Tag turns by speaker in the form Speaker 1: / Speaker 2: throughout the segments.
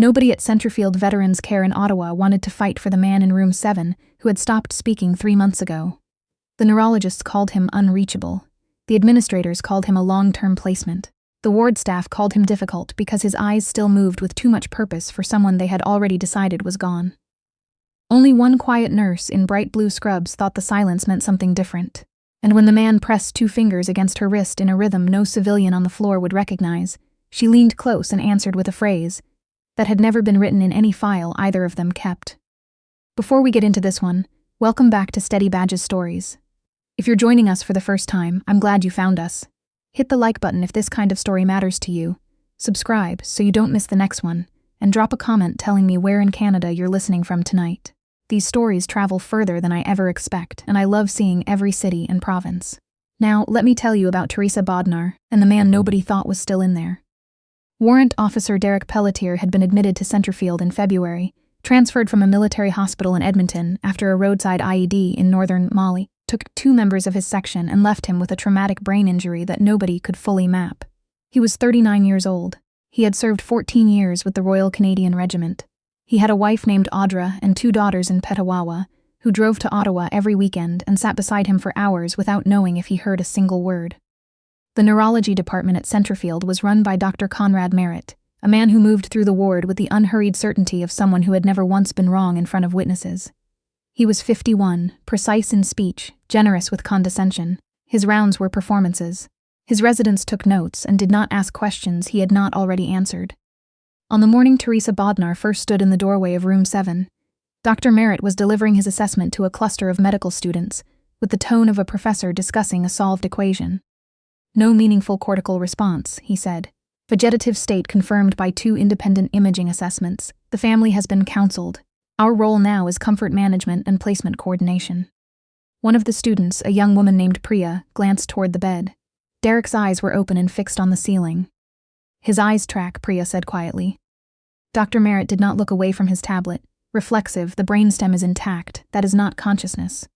Speaker 1: Nobody at Centerfield Veterans Care in Ottawa wanted to fight for the man in room 7 who had stopped speaking 3 months ago. The neurologists called him unreachable. The administrators called him a long-term placement. The ward staff called him difficult because his eyes still moved with too much purpose for someone they had already decided was gone. Only one quiet nurse in bright blue scrubs thought the silence meant something different. And when the man pressed 2 fingers against her wrist in a rhythm no civilian on the floor would recognize, she leaned close and answered with a phrase that had never been written in any file either of them kept. Before we get into this one, welcome back to Steady Badge's Stories. If you're joining us for the first time, I'm glad you found us. Hit the like button if this kind of story matters to you, subscribe so you don't miss the next one, and drop a comment telling me where in Canada you're listening from tonight. These stories travel further than I ever expect, and I love seeing every city and province. Now, let me tell you about Teresa Bodnar and the man nobody thought was still in there. Warrant Officer Derek Pelletier had been admitted to Centerfield in February, transferred from a military hospital in Edmonton after a roadside IED in northern Mali took 2 members of his section and left him with a traumatic brain injury that nobody could fully map. He was 39 years old. He had served 14 years with the Royal Canadian Regiment. He had a wife named Audra and 2 daughters in Pelletier, who drove to Ottawa every weekend and sat beside him for hours without knowing if he heard a single word. The neurology department at Centerfield was run by Dr. Conrad Merritt, a man who moved through the ward with the unhurried certainty of someone who had never once been wrong in front of witnesses. He was 51, precise in speech, generous with condescension. His rounds were performances. His residents took notes and did not ask questions he had not already answered. On the morning Teresa Bodnar first stood in the doorway of room 7, Dr. Merritt was delivering his assessment to a cluster of medical students, with the tone of a professor discussing a solved equation. No meaningful cortical response, he said. Vegetative state confirmed by 2 independent imaging assessments. The family has been counseled. Our role now is comfort management and placement coordination. One of the students, a young woman named Priya, glanced toward the bed. Derek's eyes were open and fixed on the ceiling. His eyes track, Priya said quietly. Dr. Merritt did not look away from his tablet. Reflexive, the brainstem is intact. That is not consciousness.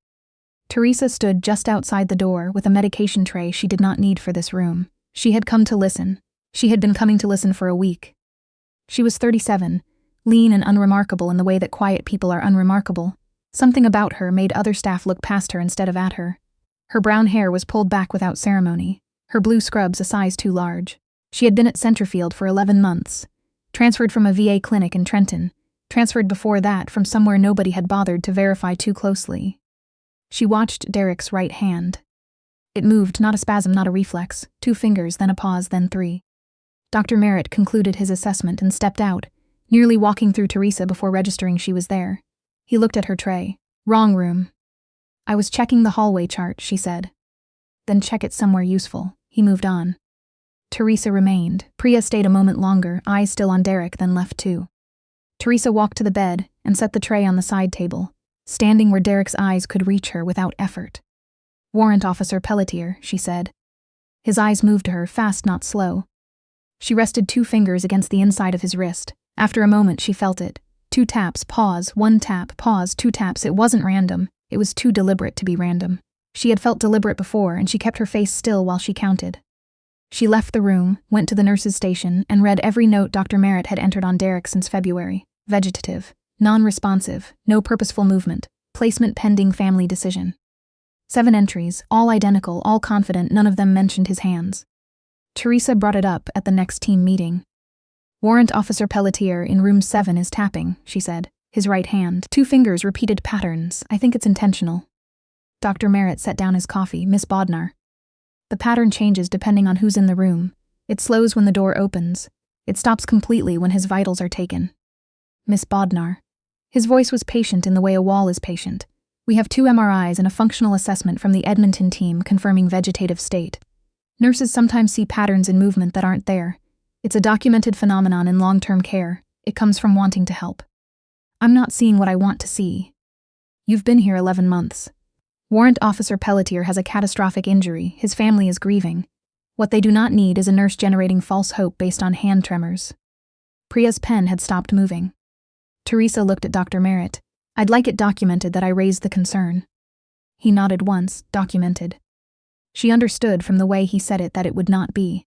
Speaker 1: Teresa stood just outside the door with a medication tray she did not need for this room. She had come to listen. She had been coming to listen for a week. She was 37, lean and unremarkable in the way that quiet people are unremarkable. Something about her made other staff look past her instead of at her. Her brown hair was pulled back without ceremony, her blue scrubs a size too large. She had been at Centerfield for 11 months, transferred from a VA clinic in Trenton, transferred before that from somewhere nobody had bothered to verify too closely. She watched Derek's right hand. It moved, not a spasm, not a reflex, 2 fingers, then a pause, then 3. Dr. Merritt concluded his assessment and stepped out, nearly walking through Teresa before registering she was there. He looked at her tray. Wrong room. I was checking the hallway chart, she said. Then check it somewhere useful. He moved on. Teresa remained. Priya stayed a moment longer, eyes still on Derek, then left too. Teresa walked to the bed and set the tray on the side table, standing where Derek's eyes could reach her without effort. Warrant Officer Pelletier, she said. His eyes moved to her, fast, not slow. She rested 2 fingers against the inside of his wrist. After a moment she felt it. 2 taps, pause, 1 tap, pause, 2 taps. It wasn't random. It was too deliberate to be random. She had felt deliberate before, and she kept her face still while she counted. She left the room, went to the nurse's station, and read every note Dr. Merritt had entered on Derek since February. Vegetative. Non-responsive. No purposeful movement. Placement pending family decision. 7 entries, all identical, all confident, none of them mentioned his hands. Teresa brought it up at the next team meeting. Warrant Officer Pelletier in room 7 is tapping, she said. His right hand. 2 fingers, repeated patterns. I think it's intentional. Dr. Merritt set down his coffee. Miss Bodnar. The pattern changes depending on who's in the room. It slows when the door opens. It stops completely when his vitals are taken. Miss Bodnar. His voice was patient in the way a wall is patient. We have 2 MRIs and a functional assessment from the Edmonton team confirming vegetative state. Nurses sometimes see patterns in movement that aren't there. It's a documented phenomenon in long-term care. It comes from wanting to help. I'm not seeing what I want to see. You've been here 11 months. Warrant Officer Pelletier has a catastrophic injury. His family is grieving. What they do not need is a nurse generating false hope based on hand tremors. Priya's pen had stopped moving. Teresa looked at Dr. Merritt. I'd like it documented that I raised the concern. He nodded once, documented. She understood from the way he said it that it would not be.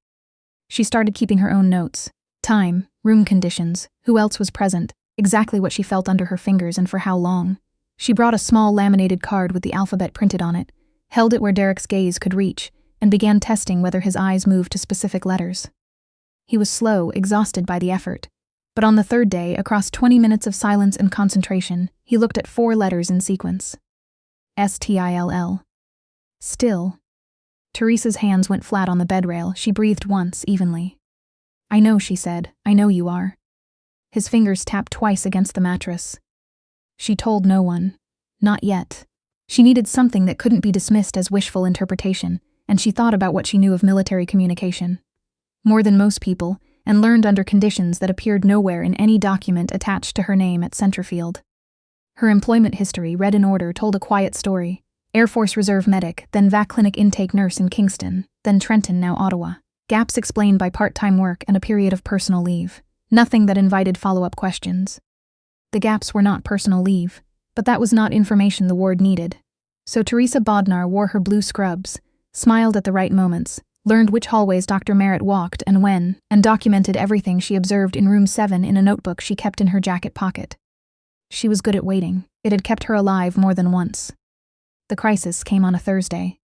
Speaker 1: She started keeping her own notes. Time, room conditions, who else was present, exactly what she felt under her fingers and for how long. She brought a small laminated card with the alphabet printed on it, held it where Derek's gaze could reach, and began testing whether his eyes moved to specific letters. He was slow, exhausted by the effort. But on the third day, across 20 minutes of silence and concentration, he looked at 4 letters in sequence. Still. Still. Teresa's hands went flat on the bed rail. She breathed once, evenly. I know, she said. I know you are. His fingers tapped twice against the mattress. She told no one. Not yet. She needed something that couldn't be dismissed as wishful interpretation, and she thought about what she knew of military communication. More than most people, and learned under conditions that appeared nowhere in any document attached to her name at Centerfield. Her employment history, read in order, told a quiet story. Air Force Reserve medic, then VAC clinic intake nurse in Kingston, then Trenton, now Ottawa. Gaps explained by part-time work and a period of personal leave. Nothing that invited follow-up questions. The gaps were not personal leave, but that was not information the ward needed. So Teresa Bodnar wore her blue scrubs, smiled at the right moments, learned which hallways Dr. Merritt walked and when, and documented everything she observed in room 7 in a notebook she kept in her jacket pocket. She was good at waiting. It had kept her alive more than once. The crisis came on a Thursday.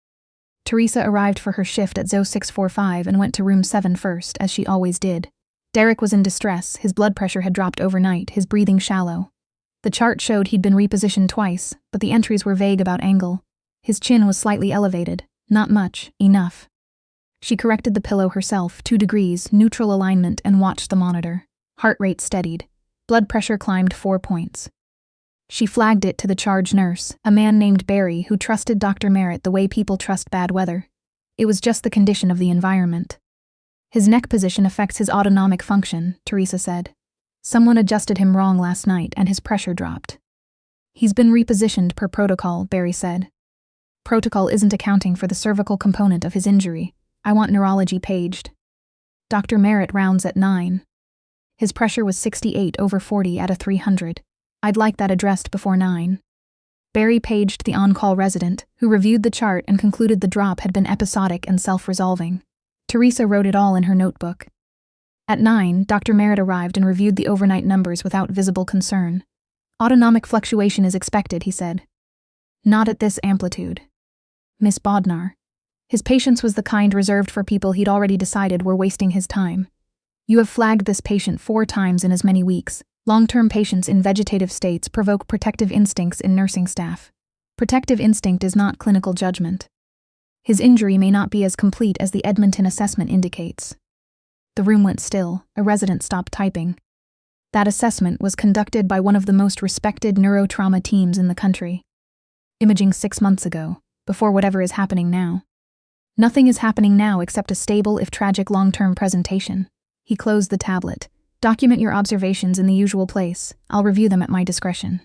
Speaker 1: Teresa arrived for her shift at ZO 645 and went to room 7 first, as she always did. Derek was in distress. His blood pressure had dropped overnight, his breathing shallow. The chart showed he'd been repositioned twice, but the entries were vague about angle. His chin was slightly elevated. Not much, enough. She corrected the pillow herself, 2 degrees, neutral alignment, and watched the monitor. Heart rate steadied. Blood pressure climbed 4 points. She flagged it to the charge nurse, a man named Barry who trusted Dr. Merritt the way people trust bad weather. It was just the condition of the environment. His neck position affects his autonomic function, Teresa said. Someone adjusted him wrong last night and his pressure dropped. He's been repositioned per protocol, Barry said. Protocol isn't accounting for the cervical component of his injury. I want neurology paged. Dr. Merritt rounds at 9. His pressure was 68/40 at a 300. I'd like that addressed before 9. Barry paged the on-call resident, who reviewed the chart and concluded the drop had been episodic and self-resolving. Teresa wrote it all in her notebook. At 9, Dr. Merritt arrived and reviewed the overnight numbers without visible concern. Autonomic fluctuation is expected, he said. Not at this amplitude. Miss Bodnar. His patience was the kind reserved for people he'd already decided were wasting his time. You have flagged this patient 4 times in as many weeks. Long-term patients in vegetative states provoke protective instincts in nursing staff. Protective instinct is not clinical judgment. His injury may not be as complete as the Edmonton assessment indicates. The room went still. A resident stopped typing. That assessment was conducted by one of the most respected neurotrauma teams in the country. Imaging 6 months ago, before whatever is happening now. Nothing is happening now except a stable if tragic long-term presentation. He closed the tablet. Document your observations in the usual place. I'll review them at my discretion.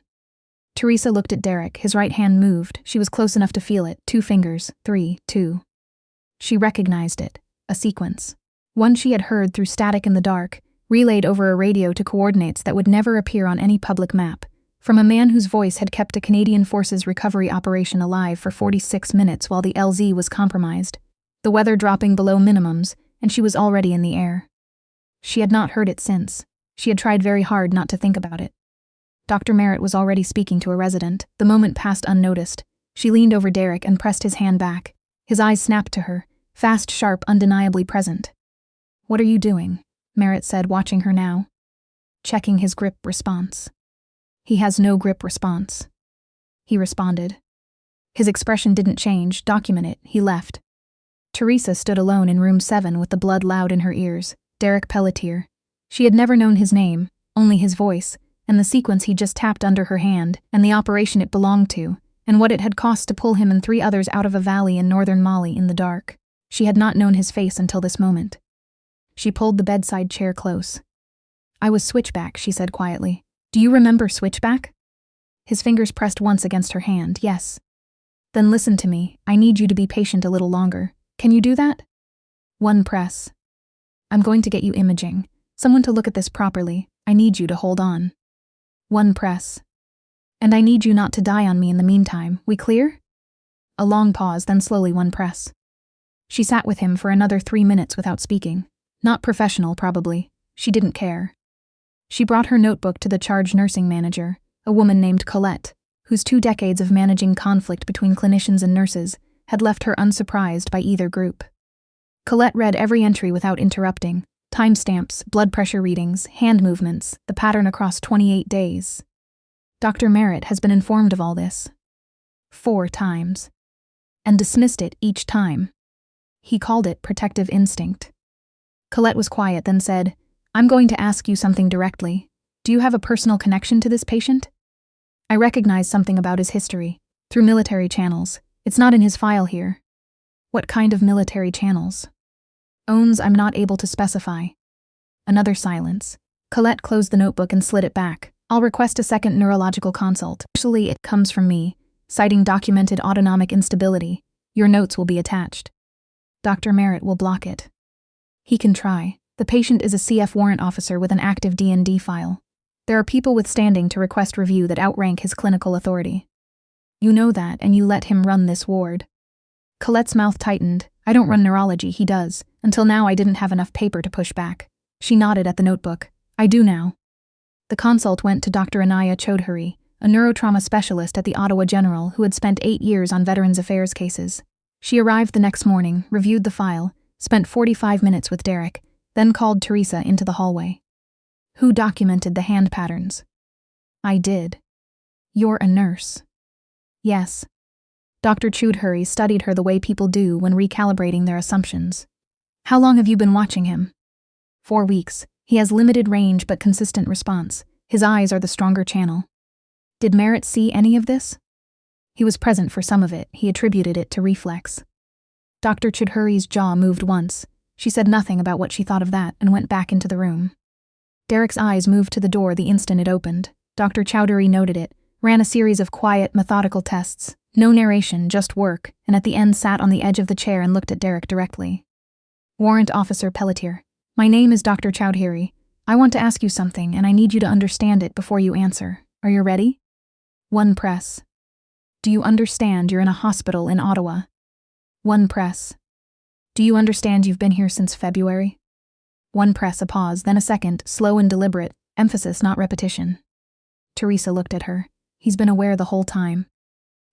Speaker 1: Teresa looked at Derek. His right hand moved. She was close enough to feel it. 2 fingers. 3, 2. She recognized it. A sequence. One she had heard through static in the dark, relayed over a radio to coordinates that would never appear on any public map, from a man whose voice had kept a Canadian Forces recovery operation alive for 46 minutes while the LZ was compromised, the weather dropping below minimums, and she was already in the air. She had not heard it since. She had tried very hard not to think about it. Dr. Merritt was already speaking to a resident. The moment passed unnoticed. She leaned over Derek and pressed his hand back. His eyes snapped to her, fast, sharp, undeniably present. What are you doing? Merritt said, watching her now. Checking his grip response. He has no grip response. He responded. His expression didn't change. Document it. He left. Teresa stood alone in room 7 with the blood loud in her ears. Derek Pelletier. She had never known his name, only his voice, and the sequence he just tapped under her hand, and the operation it belonged to, and what it had cost to pull him and 3 others out of a valley in northern Mali in the dark. She had not known his face until this moment. She pulled the bedside chair close. I was Switchback, she said quietly. Do you remember Switchback? His fingers pressed once against her hand. Yes. Then listen to me. I need you to be patient a little longer. Can you do that? 1 press. I'm going to get you imaging. Someone to look at this properly. I need you to hold on. 1 press. And I need you not to die on me in the meantime. We clear? A long pause, then slowly 1 press. She sat with him for another 3 minutes without speaking. Not professional, probably. She didn't care. She brought her notebook to the charge nursing manager, a woman named Colette, whose 2 decades of managing conflict between clinicians and nurses had left her unsurprised by either group. Colette read every entry without interrupting: timestamps, blood pressure readings, hand movements, the pattern across 28 days. Dr. Merritt has been informed of all this 4 times, and dismissed it each time. He called it protective instinct. Colette was quiet, then said, "I'm going to ask you something directly. Do you have a personal connection to this patient?" "I recognize something about his history, through military channels. It's not in his file here." "What kind of military channels?" "Owns I'm not able to specify." Another silence. Colette closed the notebook and slid it back. "I'll request a second neurological consult. Actually, it comes from me, citing documented autonomic instability. Your notes will be attached." Dr. Merritt will block it. He can try. The patient is a CF warrant officer with an active D&D file. There are people with standing to request review that outrank his clinical authority. You know that, and you let him run this ward. Colette's mouth tightened. "I don't run neurology, he does. Until now I didn't have enough paper to push back." She nodded at the notebook. "I do now." The consult went to Dr. Anaya Chaudhary, a neurotrauma specialist at the Ottawa General who had spent 8 years on Veterans Affairs cases. She arrived the next morning, reviewed the file, spent 45 minutes with Derek, then called Teresa into the hallway. "Who documented the hand patterns?" "I did." "You're a nurse?" "Yes." Dr. Chaudhary studied her the way people do when recalibrating their assumptions. "How long have you been watching him?" 4 weeks. He has limited range but consistent response. His eyes are the stronger channel." "Did Merritt see any of this?" "He was present for some of it. He attributed it to reflex." Dr. Chaudhary's jaw moved once. She said nothing about what she thought of that and went back into the room. Derek's eyes moved to the door the instant it opened. Dr. Chaudhary noted it, ran a series of quiet, methodical tests. No narration, just work, and at the end sat on the edge of the chair and looked at Derek directly. "Warrant Officer Pelletier. My name is Dr. Chaudhary. I want to ask you something, and I need you to understand it before you answer. Are you ready?" 1 press. "Do you understand you're in a hospital in Ottawa?" 1 press. "Do you understand you've been here since February?" 1 press, a pause, then a second, slow and deliberate, emphasis not repetition. Teresa looked at her. "He's been aware the whole time."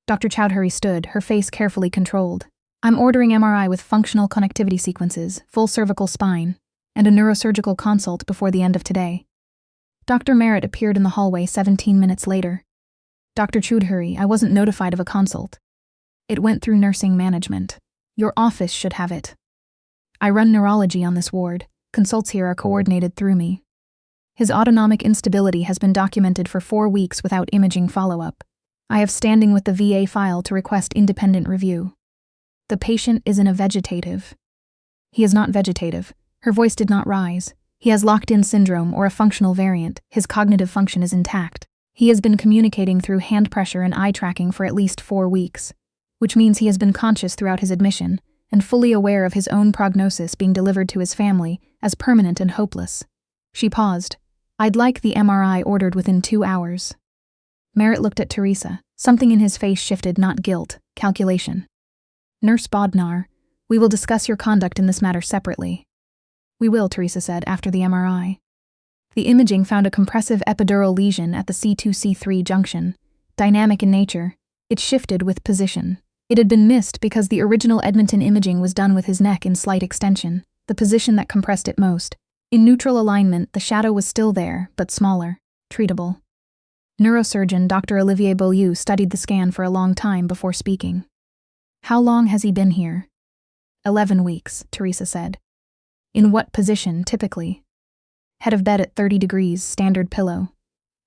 Speaker 1: Dr. Chaudhary stood, her face carefully controlled. "I'm ordering MRI with functional connectivity sequences, full cervical spine, and a neurosurgical consult before the end of today." Dr. Merritt appeared in the hallway 17 minutes later. "Dr. Chaudhary, I wasn't notified of a consult. It went through nursing management. Your office should have it. I run neurology on this ward. Consults here are coordinated through me. His autonomic instability has been documented for 4 weeks without imaging follow-up. I have standing with the VA file to request independent review. The patient is in a vegetative." "He is not vegetative." Her voice did not rise. "He has locked-in syndrome or a functional variant. His cognitive function is intact. He has been communicating through hand pressure and eye tracking for at least 4 weeks, which means he has been conscious throughout his admission and fully aware of his own prognosis being delivered to his family as permanent and hopeless." She paused. "I'd like the MRI ordered within 2 hours." Merritt looked at Teresa. Something in his face shifted, not guilt, calculation. "Nurse Bodnar, we will discuss your conduct in this matter separately." "We will," Teresa said, after the MRI. The imaging found a compressive epidural lesion at the C2-C3 junction. Dynamic in nature, it shifted with position. It had been missed because the original Edmonton imaging was done with his neck in slight extension, the position that compressed it most. In neutral alignment, the shadow was still there, but smaller. Treatable. Neurosurgeon Dr. Olivier Beaulieu studied the scan for a long time before speaking. "How long has he been here?" 11 weeks, Teresa said. "In what position, typically?" "Head of bed at 30 degrees, standard pillow.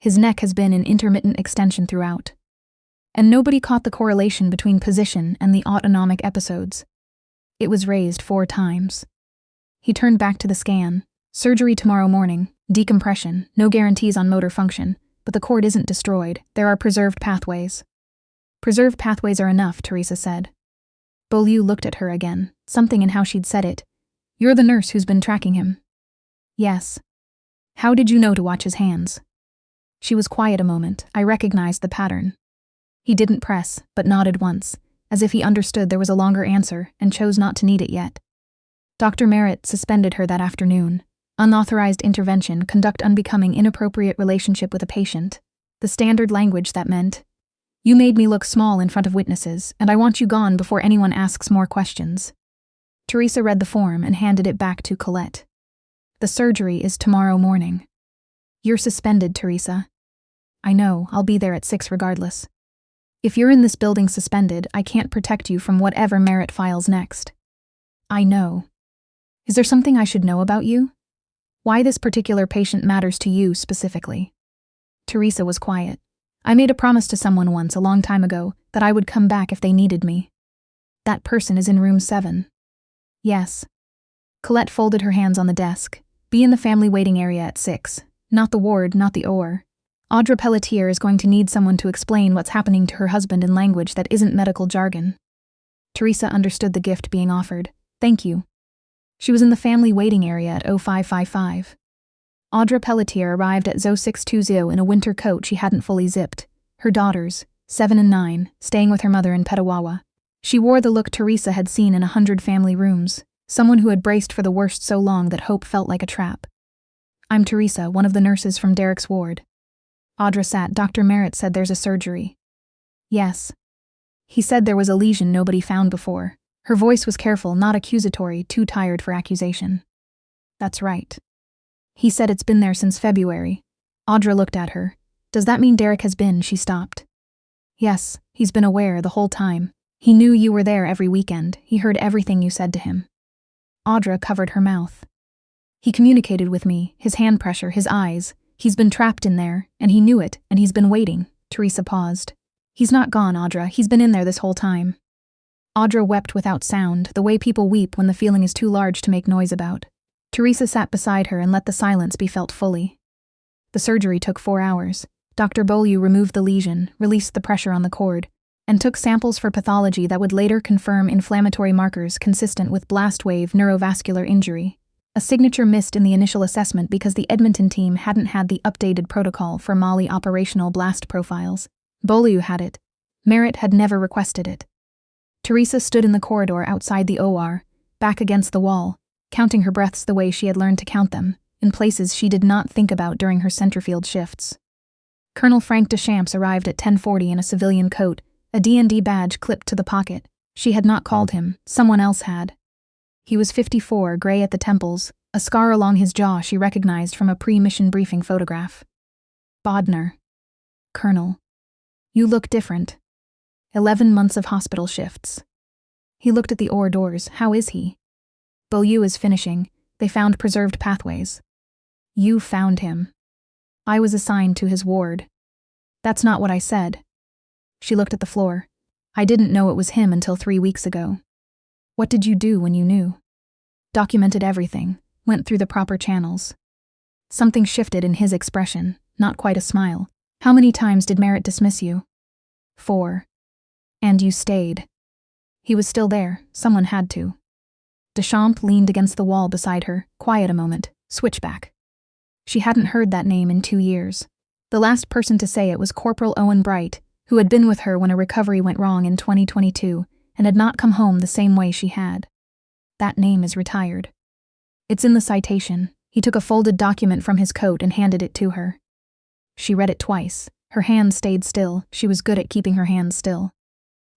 Speaker 1: His neck has been in intermittent extension throughout." And nobody caught the correlation between position and the autonomic episodes. It was raised 4 times. He turned back to the scan. "Surgery tomorrow morning, decompression, no guarantees on motor function, but the cord isn't destroyed, there are preserved pathways." "Preserved pathways are enough," Teresa said. Beaulieu looked at her again, something in how she'd said it. "You're the nurse who's been tracking him." "Yes." "How did you know to watch his hands?" She was quiet a moment. "I recognized the pattern." He didn't press, but nodded once, as if he understood there was a longer answer and chose not to need it yet. Dr. Merritt suspended her that afternoon. Unauthorized intervention, conduct unbecoming, inappropriate relationship with a patient. The standard language that meant, "You made me look small in front of witnesses, and I want you gone before anyone asks more questions." Teresa read the form and handed it back to Colette. "The surgery is tomorrow morning." "You're suspended, Teresa." "I know, I'll be there at 6 regardless. If you're in this building suspended, I can't protect you from whatever Merritt files next." "I know. Is there something I should know about you? Why this particular patient matters to you specifically?" Teresa was quiet. "I made a promise to someone once, a long time ago, that I would come back if they needed me." "That person is in room 7. "Yes." Colette folded her hands on the desk. "Be in the family waiting area at 6. Not the ward, not the OR. Audra Pelletier is going to need someone to explain what's happening to her husband in language that isn't medical jargon." Teresa understood the gift being offered. "Thank you." She was in the family waiting area at 0555. Audra Pelletier arrived at 0620 in a winter coat she hadn't fully zipped. Her daughters, 7 and 9, staying with her mother in Petawawa. She wore the look Teresa had seen in 100 family rooms, someone who had braced for the worst so long that hope felt like a trap. "I'm Teresa, one of the nurses from Derek's ward." Audra sat. "Dr. Merritt said there's a surgery." "Yes. He said there was a lesion nobody found before." Her voice was careful, not accusatory, too tired for accusation. "That's right. He said it's been there since February." Audra looked at her. "Does that mean Derek has been?" She stopped. "Yes, he's been aware the whole time. He knew you were there every weekend. He heard everything you said to him." Audra covered her mouth. "He communicated with me, his hand pressure, his eyes. He's been trapped in there, and he knew it, and he's been waiting." Teresa paused. "He's not gone, Audra. He's been in there this whole time." Audra wept without sound, the way people weep when the feeling is too large to make noise about. Teresa sat beside her and let the silence be felt fully. The surgery took 4 hours. Dr. Beaulieu removed the lesion, released the pressure on the cord, and took samples for pathology that would later confirm inflammatory markers consistent with blast wave neurovascular injury. A signature missed in the initial assessment because the Edmonton team hadn't had the updated protocol for Mali operational blast profiles. Beaulieu had it. Merritt had never requested it. Teresa stood in the corridor outside the OR, back against the wall, counting her breaths the way she had learned to count them, in places she did not think about during her Centerfield shifts. Colonel Frank Deschamps arrived at 10:40 in a civilian coat, a D&D badge clipped to the pocket. She had not called him, someone else had. He was 54, gray at the temples, a scar along his jaw she recognized from a pre-mission briefing photograph. "Bodnar. Colonel. You look different. 11 months of hospital shifts." He looked at the OR doors. "How is he?" "Beaulieu is finishing. They found preserved pathways." "You found him." "I was assigned to his ward." "That's not what I said." She looked at the floor. "I didn't know it was him until 3 weeks ago." "What did you do when you knew?" "Documented everything, went through the proper channels." Something shifted in his expression, not quite a smile. "How many times did Merritt dismiss you?" 4. "And you stayed." He was still there. Someone had to. Deschamps leaned against the wall beside her, quiet a moment, switchback. She hadn't heard that name in 2 years. The last person to say it was Corporal Owen Bright, who had been with her when a recovery went wrong in 2022 and had not come home the same way she had. That name is retired. "It's in the citation." He took a folded document from his coat and handed it to her. She read it twice. Her hands stayed still. She was good at keeping her hands still.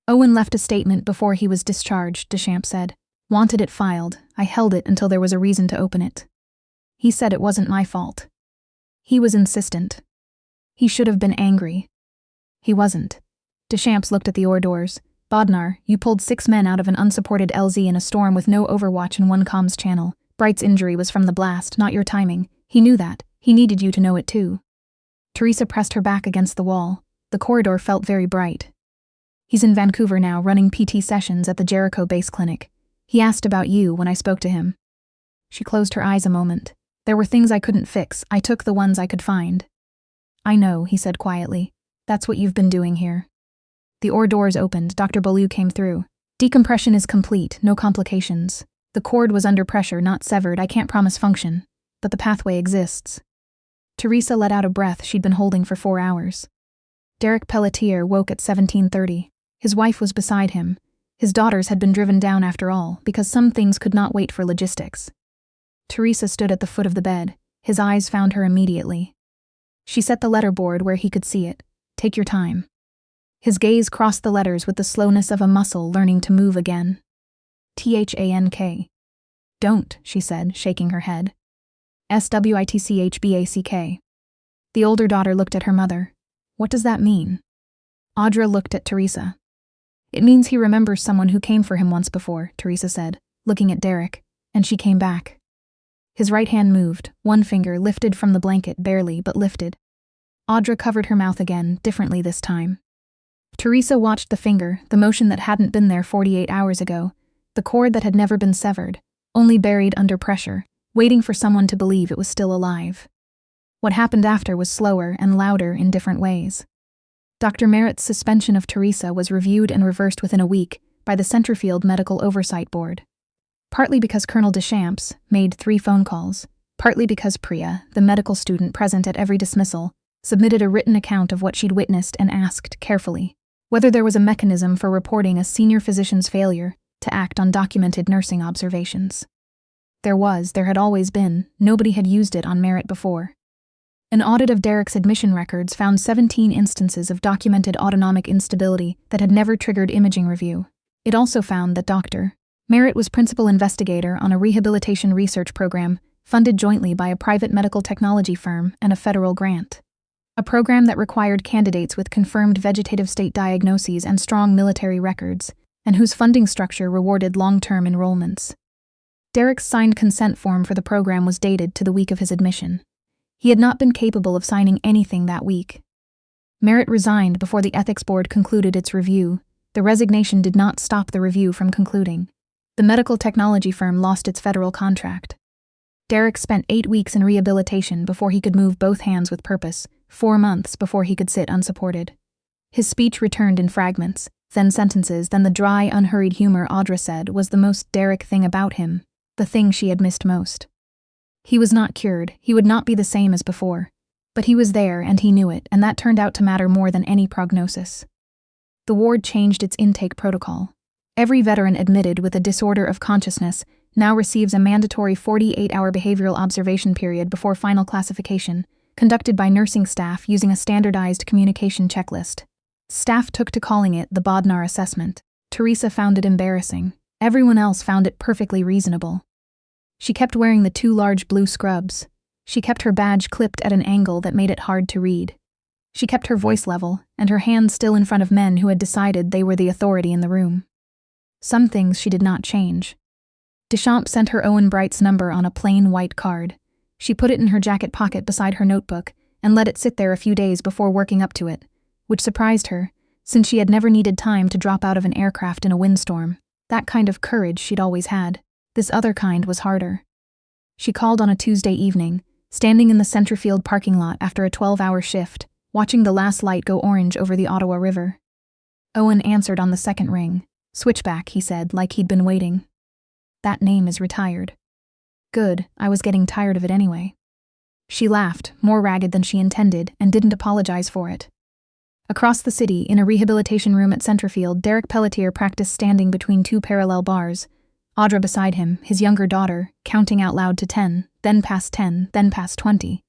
Speaker 1: "Owen left a statement before he was discharged," Deschamps said. "Wanted it filed. I held it until there was a reason to open it. He said it wasn't my fault. He was insistent. He should have been angry. He wasn't." Deschamps looked at the OR doors. "Bodnar, you pulled 6 men out of an unsupported LZ in a storm with no overwatch and 1 comms channel. Bright's injury was from the blast, not your timing. He knew that. He needed you to know it too." Teresa pressed her back against the wall. The corridor felt very bright. "He's in Vancouver now, running PT sessions at the Jericho base clinic. He asked about you when I spoke to him." She closed her eyes a moment. "There were things I couldn't fix. I took the ones I could find." "I know," he said quietly. "That's what you've been doing here." The OR doors opened. Dr. Beaulieu came through. "Decompression is complete, no complications. The cord was under pressure, not severed. I can't promise function, but the pathway exists." Teresa let out a breath she'd been holding for 4 hours. Derek Pelletier woke at 17:30. His wife was beside him. His daughters had been driven down after all, because some things could not wait for logistics. Teresa stood at the foot of the bed. His eyes found her immediately. She set the letterboard where he could see it. Take your time. His gaze crossed the letters with the slowness of a muscle learning to move again. THANK. Don't, she said, shaking her head. SWITCHBACK. The older daughter looked at her mother. What does that mean? Audra looked at Teresa. It means he remembers someone who came for him once before, Teresa said, looking at Derek, and she came back. His right hand moved, one finger lifted from the blanket, barely, but lifted. Audra covered her mouth again, differently this time. Teresa watched the finger, the motion that hadn't been there 48 hours ago, the cord that had never been severed, only buried under pressure, waiting for someone to believe it was still alive. What happened after was slower and louder in different ways. Dr. Merritt's suspension of Teresa was reviewed and reversed within a week by the Centerfield Medical Oversight Board. Partly because Colonel Deschamps made 3 phone calls, partly because Priya, the medical student present at every dismissal, submitted a written account of what she'd witnessed and asked carefully whether there was a mechanism for reporting a senior physician's failure to act on documented nursing observations. There had always been, nobody had used it on Merritt before. An audit of Derek's admission records found 17 instances of documented autonomic instability that had never triggered imaging review. It also found that Dr. Merritt was principal investigator on a rehabilitation research program funded jointly by a private medical technology firm and a federal grant. A program that required candidates with confirmed vegetative state diagnoses and strong military records, and whose funding structure rewarded long-term enrollments. Derek's signed consent form for the program was dated to the week of his admission. He had not been capable of signing anything that week. Merritt resigned before the ethics board concluded its review. The resignation did not stop the review from concluding. The medical technology firm lost its federal contract. Derek spent 8 weeks in rehabilitation before he could move both hands with purpose, 4 months before he could sit unsupported. His speech returned in fragments, then sentences, then the dry, unhurried humor Audra said was the most Derek thing about him, the thing she had missed most. He was not cured, he would not be the same as before. But he was there and he knew it, and that turned out to matter more than any prognosis. The ward changed its intake protocol. Every veteran admitted with a disorder of consciousness now receives a mandatory 48-hour behavioral observation period before final classification, conducted by nursing staff using a standardized communication checklist. Staff took to calling it the Bodnar assessment. Teresa found it embarrassing. Everyone else found it perfectly reasonable. She kept wearing the 2 large blue scrubs. She kept her badge clipped at an angle that made it hard to read. She kept her voice level, and her hands still in front of men who had decided they were the authority in the room. Some things she did not change. Deschamps sent her Owen Bright's number on a plain white card. She put it in her jacket pocket beside her notebook and let it sit there a few days before working up to it, which surprised her, since she had never needed time to drop out of an aircraft in a windstorm. That kind of courage she'd always had. This other kind was harder. She called on a Tuesday evening, standing in the Centerfield parking lot after a 12-hour shift, watching the last light go orange over the Ottawa River. Owen answered on the second ring. Switchback, he said, like he'd been waiting. That name is retired. Good, I was getting tired of it anyway. She laughed, more ragged than she intended, and didn't apologize for it. Across the city, in a rehabilitation room at Centerfield, Derek Pelletier practiced standing between 2 parallel bars. Audra beside him, his younger daughter, counting out loud to 10, then past 10, then past 20.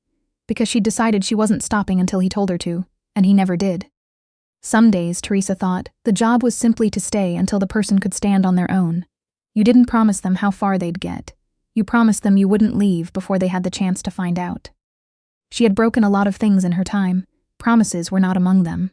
Speaker 1: Because she'd decided she wasn't stopping until he told her to, and he never did. Some days, Teresa thought, the job was simply to stay until the person could stand on their own. You didn't promise them how far they'd get. You promised them you wouldn't leave before they had the chance to find out. She had broken a lot of things in her time. Promises were not among them.